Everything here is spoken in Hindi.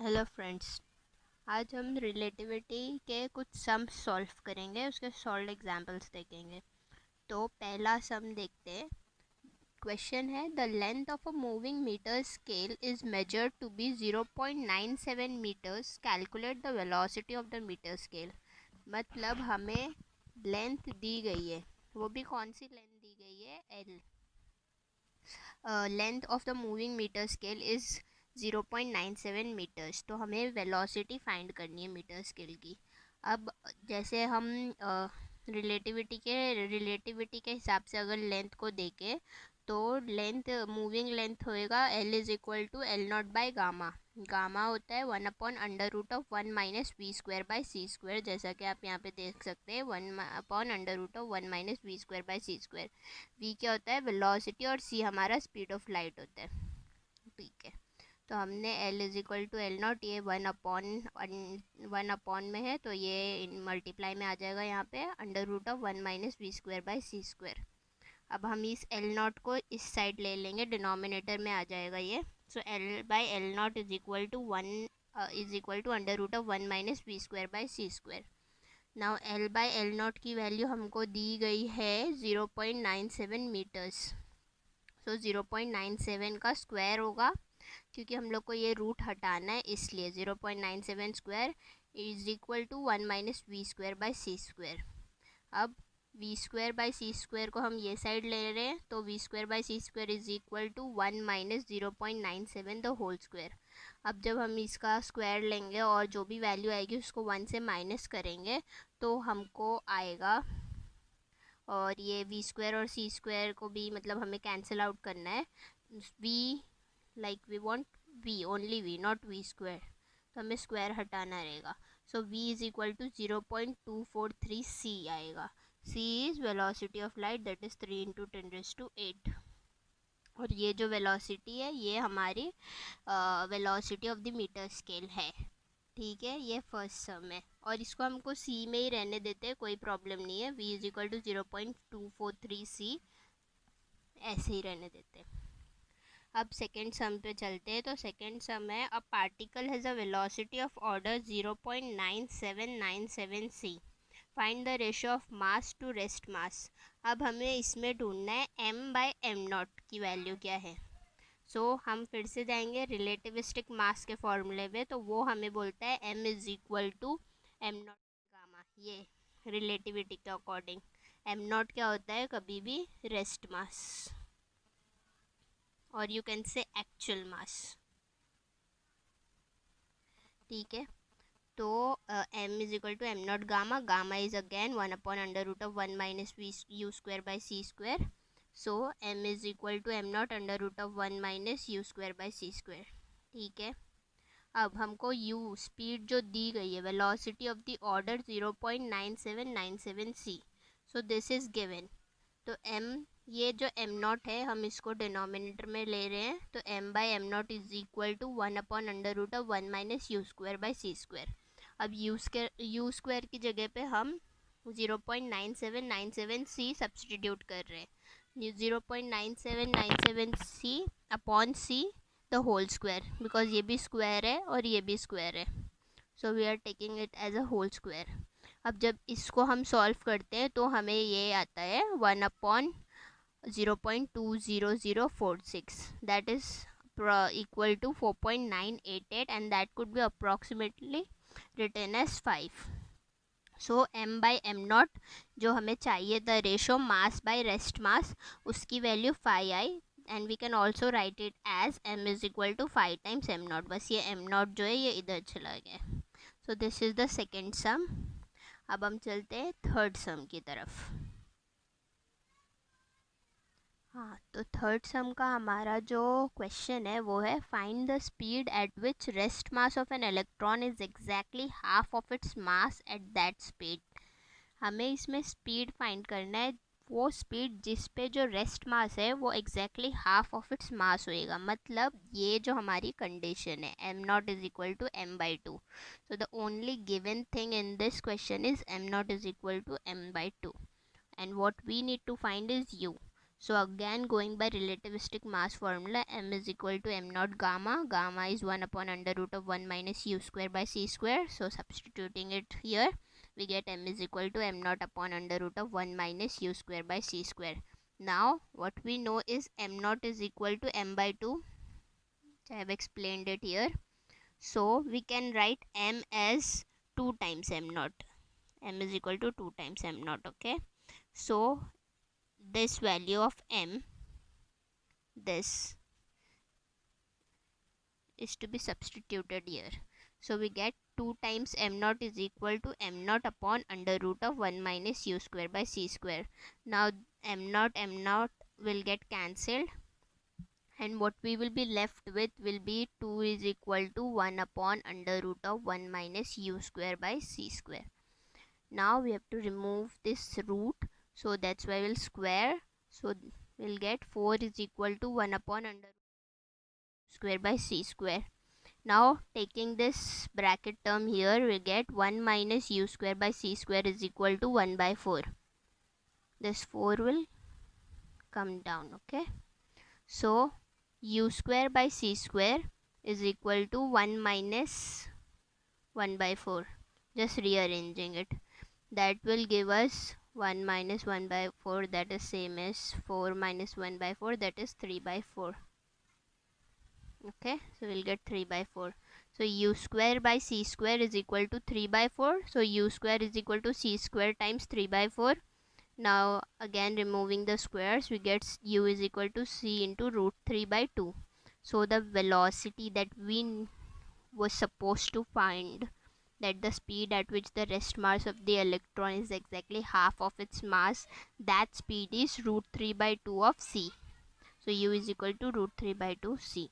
Hello friends. आज हम रिलेटिविटी के कुछ सम्स सॉल्व करेंगे, उसके सॉल्व एग्जांपल्स देखेंगे। तो पहला सम देखते हैं। क्वेश्चन है the length of a moving metre scale is measured to be 0.97 metres, calculate the velocity of the metre scale. मतलब हमें लेंथ दी गई है, वो भी कौन सी लेंथ दी गई है, L. Length of the moving metre scale is 0.97 metres. तो हमें वेलोसिटी फाइंड करनी है मीटर स्केल की। अब जैसे हम रिलेटिविटी के हिसाब से अगर लेंथ को देखें तो लेंथ मूविंग लेंथ होएगा L is equal to L naught by gamma. Gamma होता है 1/√1 - v² / c², जैसा कि आप यहाँ पे देख सकते हैं 1/√1 - v² / c²। v क्या होता है, वेलोसिटी, और c हमारा स्पीड ऑफ लाइट होता है। ठीक है, तो हमने l is equal to L naught, ये 1/1 में है तो ये मल्टीप्लाई में आ जाएगा यहाँ पे √1 - v²/c²। अब हम इस एल नॉट को इस साइड ले लेंगे, डिनोमिनेटर में आ जाएगा ये। So l/l0 is equal to √1 - v²/c²। Now l/l0 की वैल्यू हमको दी गई है 0.97 मीटर्स। सो 0.97 का स्क्वायर होगा, क्योंकि हम लोग को ये रूट हटाना है, इसलिए 0.97 square is equal to 1 - v²/c²। अब v²/c² को हम ये साइड ले रहे हैं, तो v²/c² is equal to 1 - 0.97 the whole square. अब जब हम इसका स्क्वायर लेंगे और जो भी वैल्यू आएगी उसको 1 से माइनस करेंगे तो हमको आएगा, और ये v² और c² को भी मतलब हमें कैंसिल आउट करना है। v we want v only v, not v², तो हमें स्क्वायर हटाना रहेगा। So v is equal to 0.243 c आएगा। c is velocity of light, that is 3 × 10⁸ और ये जो वेलोसिटी है ये हमारी velocity of the metre scale है। ठीक है, ये फर्स्ट सम है और इसको हमको c में ही रहने देते हैं, कोई प्रॉब्लम नहीं है। v is equal to 0.243 c ऐसे ही रहने देते हैं। अब सेकेंड सम पे चलते हैं। तो सेकेंड सम है a particle has a velocity of order 0.9797 c, find the ratio of mass to rest mass. अब हमें इसमें ढूंढना है m/m0 की वैल्यू क्या है। हम फिर से जाएंगे रिलेटिविस्टिक मास के फॉर्मूले में, तो वो हमें बोलता है m is equal to m0 gamma. ये रिलेटिविटी के अकॉर्डिंग m0 क्या होता है, कभी भी रेस्ट मास, और you can say actual mass. ठीक है, तो m is equal to m0 gamma. Gamma is again 1/√1 - v/u²/c²। सो m is equal to m0 √1 - u²/c²। ठीक है, अब हमको u स्पीड जो दी गई है, velocity of the order 0.9797 c, so this is given. तो m, ये जो m0 है हम इसको डिनोमिनेटर में ले रहे हैं, तो m/m0 is equal to 1/√1 - u²/c²। अब u² की जगह पे हम 0.9797 c सब्सटीट्यूट कर रहे हैं। 0.9797 c upon c the whole square, because ये भी स्क्वायर है और ये भी स्क्वायर है, so we are taking it as a whole square. अब जब इसको हम सॉल्व करते हैं तो हमें ये आता है 1/0.20046, that is equal to 4.988 and that could be approximately written as 5. So m/m0 जो हमें चाहिए the ratio mass by rest mass, उसकी वैल्यू 5 आई, and we can also write it as m is equal to 5 times m0। बस ये m0 जो है ये इधर चला गया। So this is the second sum. अब हम चलते हैं थर्ड सम की तरफ। हाँ, तो थर्ड सम का हमारा जो क्वेश्चन है वो है find the speed at which rest mass of an electron is exactly half of its mass at that speed. हमें इसमें स्पीड फाइंड करना है, वो स्पीड जिस पे जो रेस्ट मास है वो exactly half of its mass होएगा। मतलब ये जो हमारी कंडीशन है m0 is equal to m/2, so the only given thing in this question is m0 is equal to m/2 and what we need to find is u. So again, going by relativistic mass formula, m is equal to m naught gamma. Gamma is 1 upon under root of 1 minus u square by c square. So substituting it here, we get m is equal to m naught upon under root of 1 minus u square by c square. Now what we know is m naught is equal to m by 2. I have explained it here. So we can write m as 2 times m naught. M is equal to 2 times m naught. Okay. So this value of m, this is to be substituted here. So we get 2 times m naught is equal to m naught upon under root of 1 minus u square by c square. Now m naught will get cancelled, and what we will be left with will be 2 is equal to 1 upon under root of 1 minus u square by c square. Now we have to remove this root, so that's why we'll square. So we'll get 4 is equal to 1 upon under square by c square. Now taking this bracket term here, we get 1 minus u square by c square is equal to 1 by 4. This 4 will come down. Okay. So u square by c square is equal to 1 minus 1 by 4. Just rearranging it. That will give us 1 minus 1 by 4, that is same as 4 minus 1 by 4, that is 3 by 4. Okay, so we'll get 3 by 4. So u square by c square is equal to 3 by 4. So u square is equal to c square times 3 by 4. Now again removing the squares, we get u is equal to c into root 3 by 2. So the velocity that we was supposed to find, that the speed at which the rest mass of the electron is exactly half of its mass, that speed is root 3 by 2 of c. So u is equal to root 3 by 2 c.